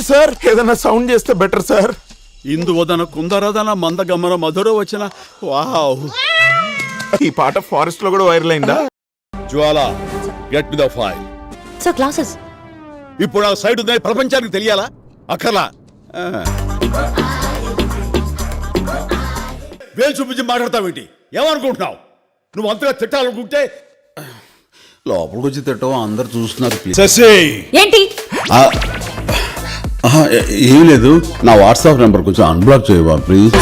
Please sir ఏదైనా sound చేస్తే better sir. ఇందువదన కుందరదన మందగమన మధుర వచ్చిన వావ్. ఈ పాట ఫారెస్ట్ లో కూడా వైరల్ అయిందా? Jwala get to the file. Sir classes ఇప్పుడు ఆ సైడ్ ఉందని ప్రపంచానికి తెలియాలా? అక్కర్లా. వేలు చూపించి మాట్లాడతావేంటి? ఏమనుకుంటున్నావు? నువ్వు అంతగా తిట్టాలనుకుంటే లోపలికి వచ్చి తిట్టవు, అందరు చూస్తున్నారు. ఏంటి? ఏం లేదు, నా వాట్సాప్ నెంబర్ కొంచెం అన్బ్లాక్ చేయవా ప్లీజ్.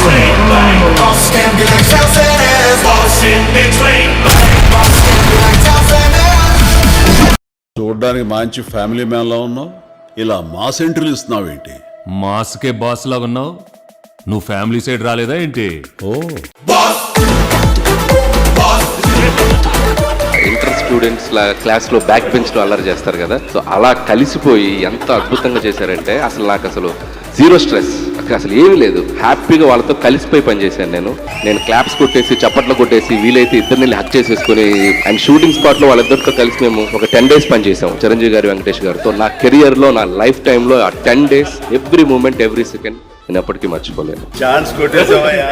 చూడడానికి మంచి ఫ్యామిలీ మ్యాన్ లా ఉన్నావు, ఇలా మాస్ ఎంట్రీలు ఇస్తున్నావు ఏంటి? మాస్కే బాస్ లా ఉన్నావు, నువ్వు ఫ్యామిలీ సైడ్ రాలేదా ఏంటి? ఓ ఇంటర్ స్టూడెంట్స్ క్లాస్ లో బ్యాక్ బెంచ్ లో అల్లరి చేస్తారు కదా, సో అలా కలిసిపోయి ఎంత అద్భుతంగా చేశారంటే నాకు అసలు జీరో స్ట్రెస్, అసలు ఏమీ లేదు. హ్యాపీగా వాళ్ళతో కలిసిపోయి పనిచేశాను నేను క్లాప్స్ కొట్టేసి చప్పట్లు కొట్టేసి వీలైతే ఇద్దరిని హక్ చేసేసుకుని అండ్ షూటింగ్ స్పాట్ లో వాళ్ళిద్దరితో కలిసి మేము ఒక 10 days పనిచేసాం చిరంజీవి గారు, వెంకటేష్ గారితో. నా కెరియర్ లో, నా లైఫ్ టైమ్ లో ఆ 10 days every moment, every second నేను ఎప్పటికీ మర్చిపోలేను. ఛాన్స్ కొట్టేసావయ్యా.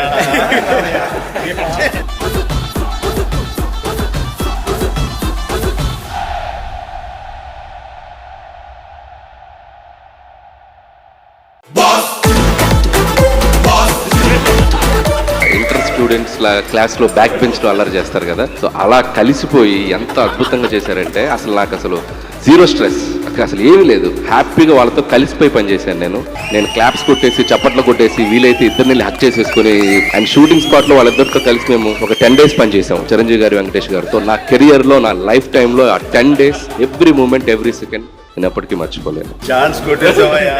ఇంటర్ స్టూడెంట్స్ క్లాస్ లో బ్యాక్ బెంచ్ లో అల్లరి చేస్తారు కదా, సో అలా కలిసిపోయి ఎంత అద్భుతంగా చేశారంటే నాకు అసలు జీరో స్ట్రెస్, అసలు ఏమీ లేదు. హ్యాపీగా వాళ్ళతో కలిసిపోయి పనిచేశాను నేను క్లాప్స్ కొట్టేసి చప్పట్లు కొట్టేసి వీలైతే ఇద్దరిని హక్ చేసేసుకుని అండ్ షూటింగ్ స్పాట్ లో వాళ్ళిద్దరితో కలిసి మేము ఒక 10 days పనిచేసాం చిరంజీవి గారు, వెంకటేష్ గారితో. నా కెరియర్ లో, నా లైఫ్ టైమ్ లో ఆ 10 days every moment, every second నేను ఎప్పటికీ మర్చిపోలేను. ఛాన్స్ కొట్టేసావయ్యా.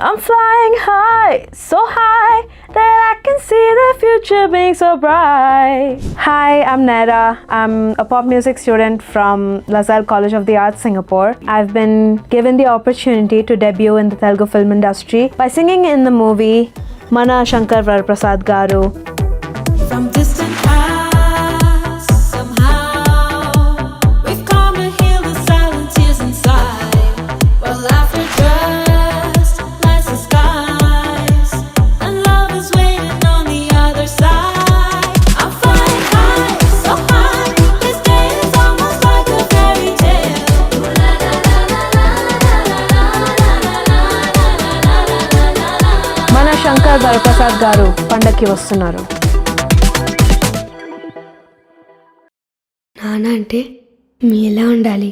I'm flying high, so high that I can see the future being so bright. Hi, I'm Naira. I'm a pop music student from Lasalle College of the Arts, Singapore. I've been given the opportunity to debut in the Telugu film industry by singing in the movie Mana Shankar Varaprasad Garu. From distant past, somehow we've come to heal the silent tears inside. While laughter just lights the skies, and love is waiting on the other side. I'm flying high, so high, this day is almost like a fairy tale. Mana Shankar Varaprasad Garu పండక్కి వస్తున్నారు. నాన్న అంటే మీ ఎలా ఉండాలి?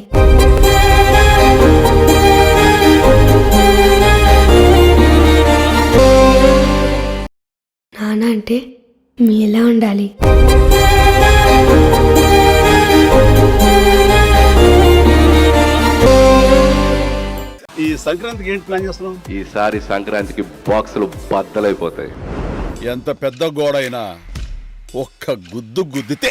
నాన్న అంటే మీ ఎలా ఉండాలి? ఈ సంక్రాంతికి ఏంటి ప్లాన్ చేస్తున్నాం? ఈసారి సంక్రాంతికి బాక్సులు బద్దలైపోతాయి. ఎంత పెద్ద గోడ అయినా ఒక్క గుద్దు గుద్దితే